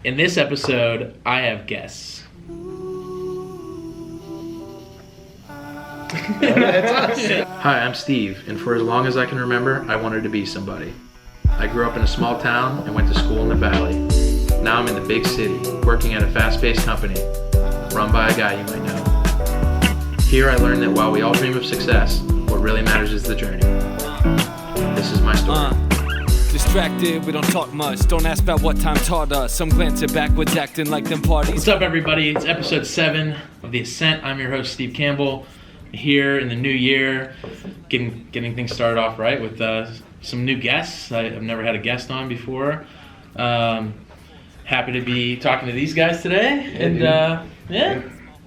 In this episode, I have guests. That's us. Hi, I'm Steve, and for as long as I can remember, I wanted to be somebody. I grew up in a small town and went to school in the valley. Now I'm in the big city, working at a fast-paced company, run by a guy you might know. Here I learned that while we all dream of success, what really matters is the journey. This is my story. Distracted, we don't talk much. Don't ask about what time taught us. Some glancing backwards, acting like them parties. What's up, everybody? It's episode 7 of the Ascent. I'm your host, Steve Campbell. Here in the new year, getting things started off right with some new guests. I've never had a guest on before. Happy to be talking to these guys today. And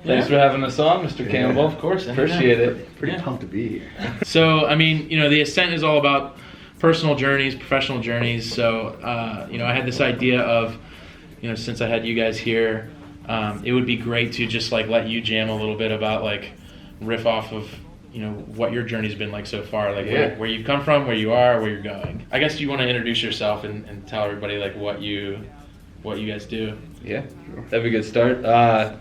Thanks for having us on, Mr. Campbell. Of course. Appreciate it. Pretty pumped to be here. So, I mean, the Ascent is all about personal journeys, professional journeys. So, I had this idea of, since I had you guys here, it would be great to just let you jam a little bit about riff off of, what your journey's been like so far, where you've come from, where you are, where you're going. I guess you want to introduce yourself and tell everybody what you guys do. Yeah, sure. That'd be a good start. My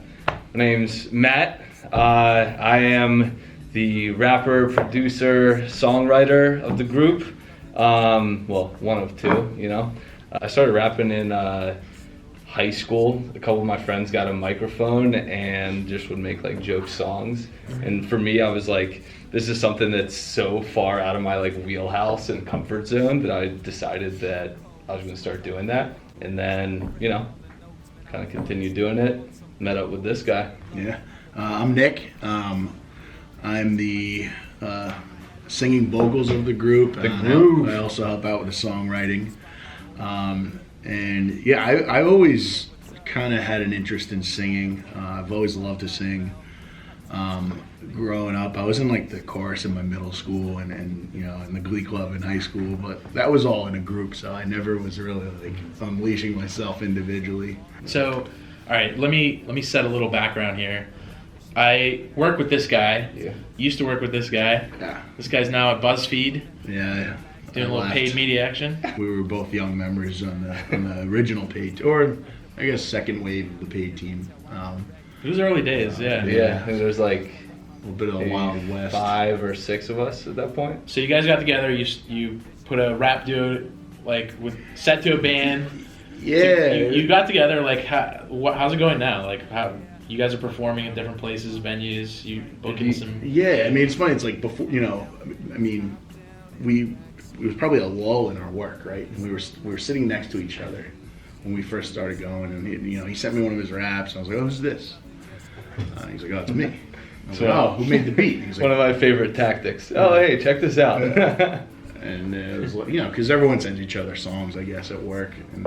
name's Matt. I am the rapper, producer, songwriter of the group. One of two, I started rapping in high school. A couple of my friends got a microphone and just would make joke songs. And for me, I was like, this is something that's so far out of my wheelhouse and comfort zone that I decided that I was going to start doing that. And then, kind of continued doing it. Met up with this guy. Yeah, I'm Nick. I'm the singing vocals of the group. I also help out with the songwriting. I always kind of had an interest in singing. I've always loved to sing. Growing up, I was in the chorus in my middle school and in the glee club in high school, but that was all in a group, so I never was really unleashing myself individually. So, all right, let me set a little background here. I work with this guy. Yeah. Used to work with this guy. Yeah. This guy's now at BuzzFeed. Yeah. Doing a little paid media action. We were both young members on the original paid, or I guess second wave of the paid team. It was early days, yeah. Yeah, and there's a little bit of the Wild West. 5 or 6 of us at that point. So you guys got together. You put a rap duo with set to a band. Yeah. So you got together. How's it going now? How you guys are performing at different places, venues. You booking some. Yeah, I mean it's funny. It's before it was probably a lull in our work, right? And we were sitting next to each other when we first started going, and he sent me one of his raps, and I was like, "Oh, who's this?" He's like, "Oh, it's me." I was like, "Oh, who made the beat?" He's like, one of my favorite tactics. Oh, hey, check this out. And it was because everyone sends each other songs, I guess, at work, and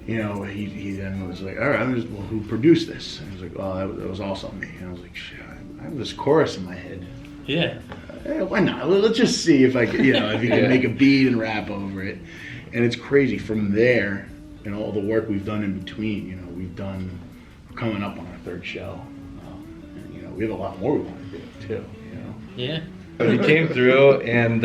he then was like, "All right, who produced this?" And he was like, "Oh, that was also me." And I was like, "Shit, I have this chorus in my head." Yeah. Why not? Let's just see if if you can make a beat and rap over it. And it's crazy from there, and all the work we've done in between. We're coming up on our 3rd show, and we have a lot more we want to do too. Yeah. He came through and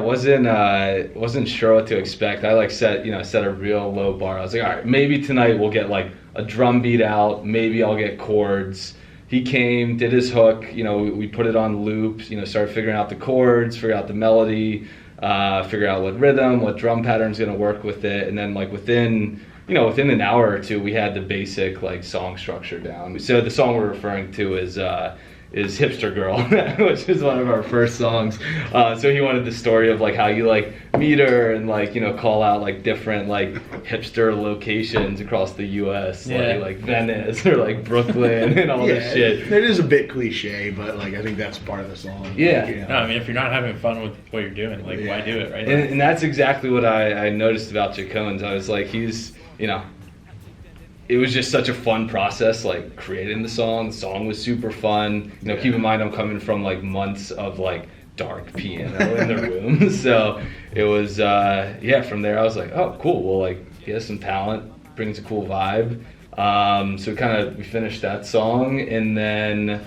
wasn't sure what to expect. I set a real low bar. I was like, all right, maybe tonight we'll get a drum beat out. Maybe I'll get chords. He came, did his hook, we put it on loop, started figuring out the chords, figure out the melody, figure out what rhythm, what drum pattern's gonna work with it, and then within an hour or two, we had the basic song structure down. So the song we're referring to is Hipster Girl, which is one of our first songs. So he wanted the story of how you meet her and call out different hipster locations across the US, like Venice or Brooklyn and all this shit. It is a bit cliche, but I think that's part of the song. Yeah. No, I mean if you're not having fun with what you're doing, why do it, right? And that's exactly what I noticed about Jacones. I was like, he's it was just such a fun process, creating the song. The song was super fun. Keep in mind I'm coming from months of dark piano in the room. So it was, from there I was like, oh, cool. Well, he has some talent, brings a cool vibe. So we finished that song, and then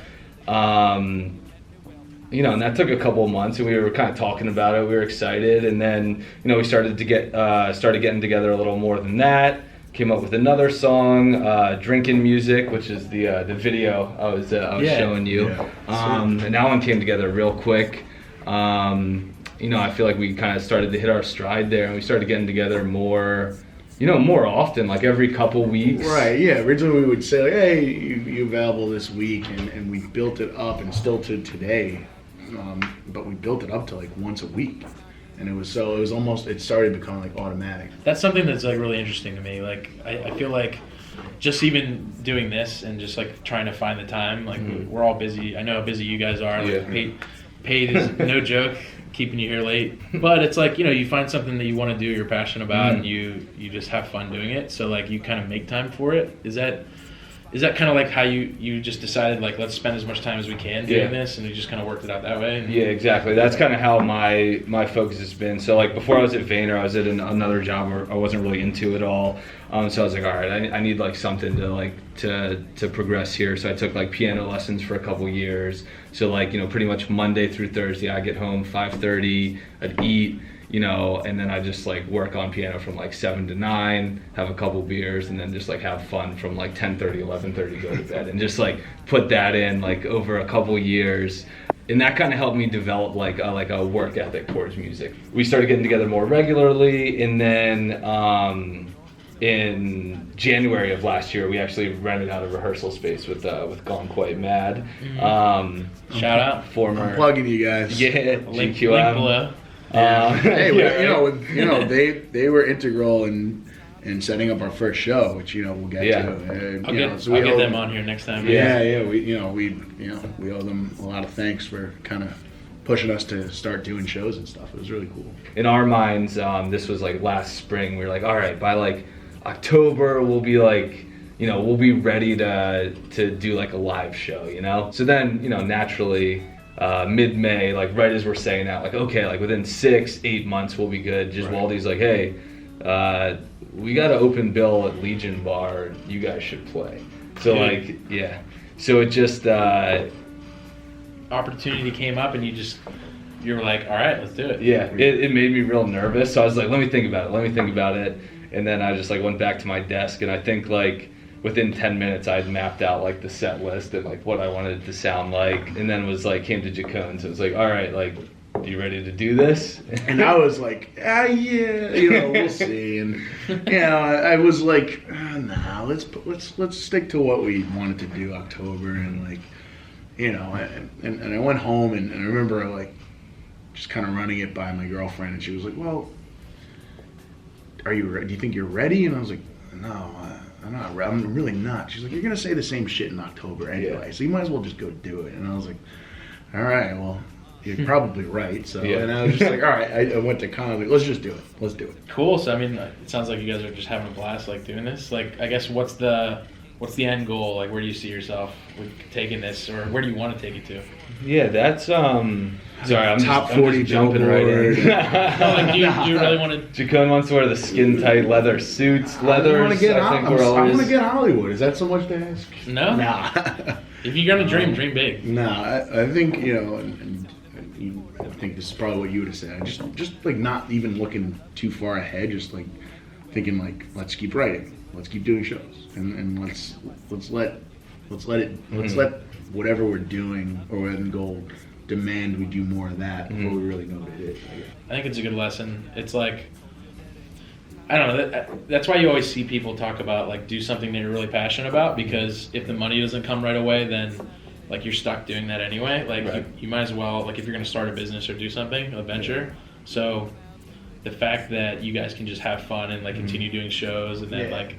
and that took a couple of months, and we were kind of talking about it. We were excited, and then we started getting together a little more than that. Came up with another song, "Drinking Music," which is the video I was showing you. And that one came together real quick. I feel like we kind of started to hit our stride there, and we started getting together more often, like every couple weeks. Right, yeah. Originally we would say, like, hey, you available this week? And we built it up, and still to today. But we built it up to like once a week. And it started becoming like automatic. That's something that's like really interesting to me. Like, I feel like just even doing this and just like trying to find the time, like we're all busy. I know how busy you guys are. Like, paid is no joke, keeping you here late. But it's like, you find something that you want to do, you're passionate about, and you just have fun doing it. So like you kind of make time for it. Is that kind of like how you just decided, like, let's spend as much time as we can doing this, and you just kind of worked it out that way? Yeah, exactly. That's kind of how my focus has been. So like before I was at Vayner, I was at another job where I wasn't really into it all. So I was like, all right, I need like something to progress here. So I took like piano lessons for a couple years. So like, pretty much Monday through Thursday, I get home 5:30, I'd eat, and then I just like work on piano from like 7 to 9, have a couple beers, and then just like have fun from like 10:30, 11:30, go to bed, and just like put that in like over a couple years. And that kind of helped me develop like a work ethic towards music. We started getting together more regularly, and then in January of last year, we actually rented out a rehearsal space with Gone Quite Mad. Shout out. I'm plugging you guys. Yeah, Link GQM. below. Hey, they were integral in setting up our first show, which we'll get to. I'll get them on here next time. Yeah. We owe them a lot of thanks for kind of pushing us to start doing shows and stuff. It was really cool. In our minds, this was like last spring. We were like, all right, by like October, we'll be like, we'll be ready to do like a live show. So then, naturally. Mid-May, like right as we're saying that, like, okay, like within 6-8 months we'll be good. Just Waldy's like, hey, we got to open bill at Legion Bar. You guys should play. So so it just opportunity came up, and you were like, all right, let's do it. Yeah, it made me real nervous. So I was like, let me think about it. And then I just like went back to my desk, and I think like within 10 minutes I had mapped out like the set list and like what I wanted it to sound like, and then came to Jacone. So it was like, all right, like, are you ready to do this? And I was like, we'll see. And I was like, no, let's stick to what we wanted to do October, and like, and I went home, and I remember like just kind of running it by my girlfriend, and she was like, well, do you think you're ready? And I was like, no, I'm really not. She's like, you're gonna say the same shit in October anyway, so you might as well just go do it. And I was like, all right, well, you're probably right. So and I was just like, all right. I went to Conn, like, let's just do it. Cool. So I mean, it sounds like you guys are just having a blast, like doing this. Like, I guess what's the end goal? Like, where do you see yourself with taking this, or where do you want to take it to? Yeah, that's sorry, I'm top just, 40 I'm just jumping right in. Like, do you really want to? Jacone wants to wear the skin tight leather suits, leathers. I want to get Hollywood. Is that so much to ask? No. Nah. If you're gonna dream big. Nah, I think I think this is probably what you would have said. Just like not even looking too far ahead. Just like thinking like, let's keep writing, let's keep doing shows, and let's let whatever we're doing or end goal demand we do more of that before we really know what it is. I think it's a good lesson. It's like, I don't know, that's why you always see people talk about like do something that you're really passionate about, because if the money doesn't come right away, then like you're stuck doing that anyway. Like you might as well, like if you're going to start a business or do something, a venture. So the fact that you guys can just have fun and like continue doing shows, and then like,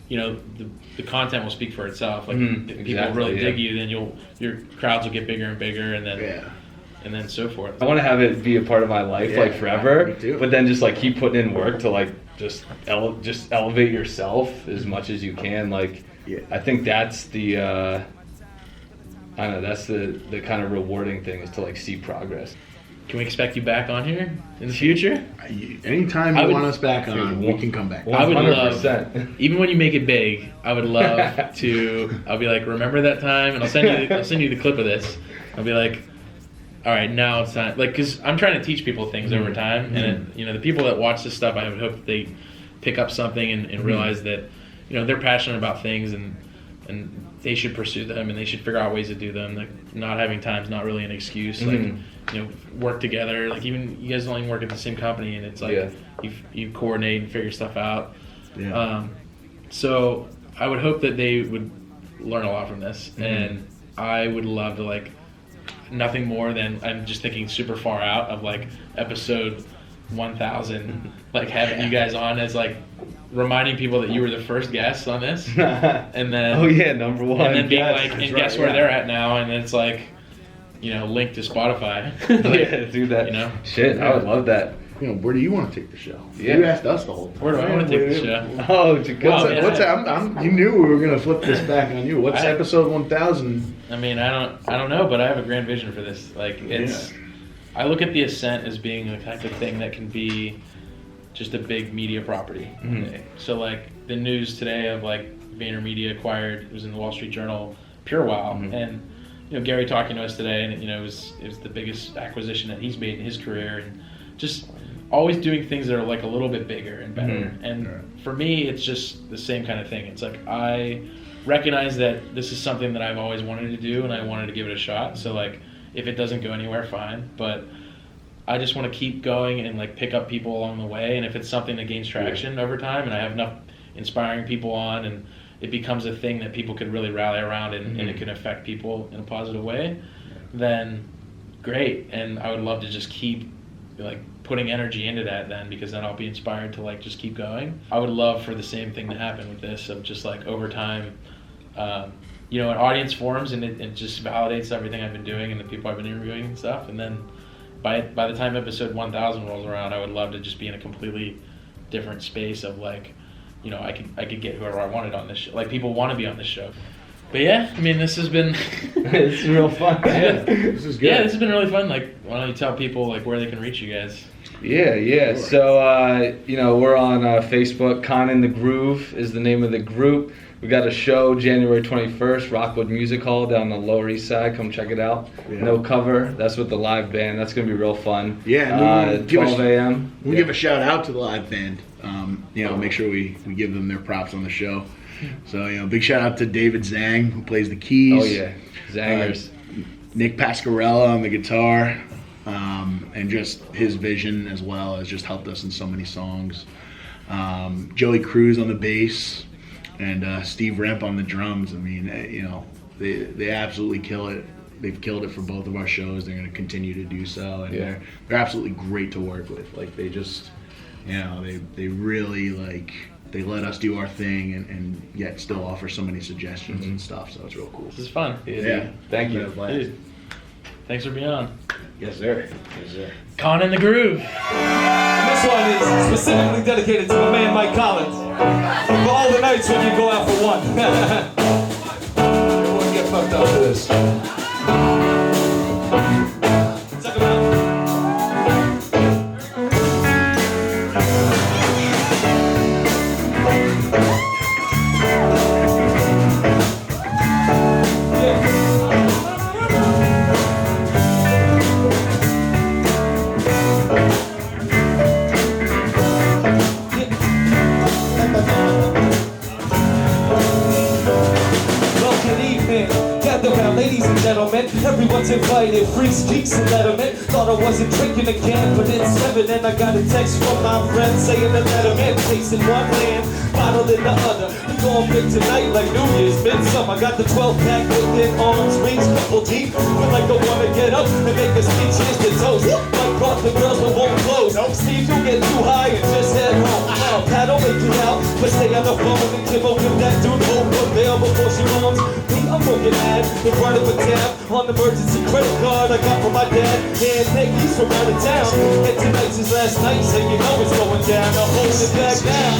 the content will speak for itself. Like if people really dig you, then your crowds will get bigger and bigger, and then so forth. I want to have it be a part of my life like forever, but then just like keep putting in work to like just elevate yourself as much as you can. Like I think that's the I don't know, that's the kind of rewarding thing, is to like see progress. Can we expect you back on here in the future? Anytime you want us back on, we can come back. 100%. I would love, even when you make it big, I would love to. I'll be like, remember that time, and I'll send you the clip of this. I'll be like, all right, now it's not like, because I'm trying to teach people things over time, and the people that watch this stuff, I would hope that they pick up something and realize that they're passionate about things and they should pursue them and they should figure out ways to do them. Like, not having time is not really an excuse. Like, work together. Like, even you guys don't even work at the same company, and it's like you coordinate and figure stuff out. Yeah. So I would hope that they would learn a lot from this, and I would love to, like, nothing more than, I'm just thinking super far out of, like, episode 1000, like, having you guys on as, like, reminding people that you were the first guests on this, and then number one, and then being like, and guess where they're at now, and it's like, linked to Spotify. Like, do that. Shit, I would love that. Where do you want to take the show? Yeah. You asked us the whole time. Where do I want to take the show? Oh, to go. You knew we were gonna flip this back on you. What's episode 1000? I mean, I don't know, but I have a grand vision for this. Like, it's, I look at the Ascent as being the type of thing that can be just a big media property. So, like, the news today of, like, VaynerMedia acquired, it was in the Wall Street Journal, Pure Wow, and Gary talking to us today, and it was the biggest acquisition that he's made in his career, and just always doing things that are, like, a little bit bigger and better. And for me, it's just the same kind of thing. It's like, I recognize that this is something that I've always wanted to do, and I wanted to give it a shot. So, like, if it doesn't go anywhere, fine. But I just want to keep going and, like, pick up people along the way. And if it's something that gains traction over time, and I have enough inspiring people on, and it becomes a thing that people could really rally around, and it can affect people in a positive way, then great. And I would love to just keep, like, putting energy into that then, because then I'll be inspired to, like, just keep going. I would love for the same thing to happen with this, of just, like, over time, an audience forms, and it just validates everything I've been doing and the people I've been interviewing and stuff. And then by the time episode 1000 rolls around, I would love to just be in a completely different space of, like, I could get whoever I wanted on this show. Like, people want to be on this show. But yeah, I mean, this has been it's real fun. This is good. Yeah, this has been really fun. Like, why don't you tell people, like, where they can reach you guys? Yeah. Sure. So we're on Facebook. Conn in the Groove is the name of the group. We got a show January 21st, Rockwood Music Hall down the Lower East Side. Come check it out. Yeah. No cover. That's with the live band. That's gonna be real fun. Yeah. 12 a.m. We'll give a shout out to the live band. Make sure we give them their props on the show. So, big shout out to David Zhang, who plays the keys. Oh yeah, Zangers. Nick Pascarella on the guitar, and just his vision as well has just helped us in so many songs. Joey Cruz on the bass, and Steve Remp on the drums. I mean, they absolutely kill it. They've killed it for both of our shows. They're going to continue to do so, and they're absolutely great to work with. Like, they just, they really, like, they let us do our thing and yet still offer so many suggestions and stuff. So it's real cool. This is fun. Yeah. Thank you. Dude, thanks for being on. Yes, sir. Conn in the Groove. And this one is specifically dedicated to my man Mike Collins. For all the nights when you go out for one. Everyone get fucked up for this. Check it out. Ladies and gentlemen, everyone's invited. Freaks, geeks, and lettermen. Thought I wasn't drinking again, but it's 7 and I got a text from my friend saying to let him in. Takes in one hand, bottle in the other. We gon' big tonight like New Year's, midsummer. Got the 12-pack within arms, rings, couple deep. Feel like I wanna get up and make a speech, here's the toast. Mike brought the girls but won't close. Steve, you get too high and just head home. Paddle, make it out, but stay on the phone and Kim will give that dude hope a bail before she roams. I'm gonna get mad, the run of a tab on the emergency credit card I got from my dad. And Nick, he's from out of town. And tonight's his last night, so you know it's going down. Now hold it back now.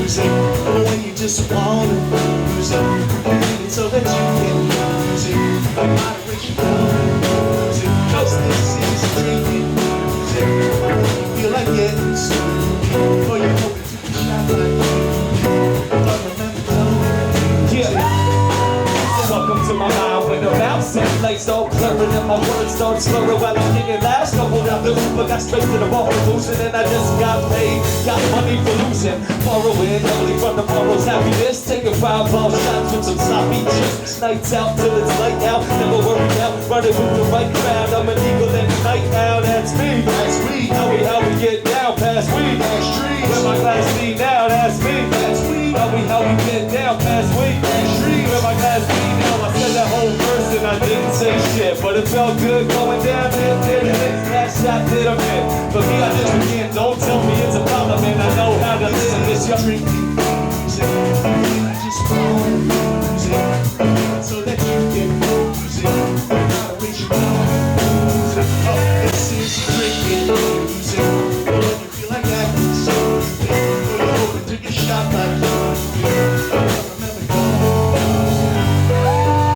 Music, when you just wanna lose it, so that you can lose it. Moderation, lose it. 'Cause this is drinking music. You feel like getting stupid, or you're hoping to be shot like you. But remember, don't Welcome to my mind with a mouse and like lights all blurring and my words start slurring while I'm kicking loud. Stumbled out the roof, but got straight to the ball losing, and I just got paid. Got money for losing, borrowing only from tomorrow's happiness. Taking 5 ball shots with some sloppy chips. Nights out till it's light out, never worry out. Running with the right crowd, I'm an eagle and a night owl. That's me, that's we. How we get down past we. That's trees. Where my class be now, that's me, that's we. How we get down past we. That's trees. Where my class be now. I said that whole verse and I didn't say shit, but it felt good going down there. That shot did a bit. For me, I just begin. Don't tell me it's a problem, and I know how to live this young.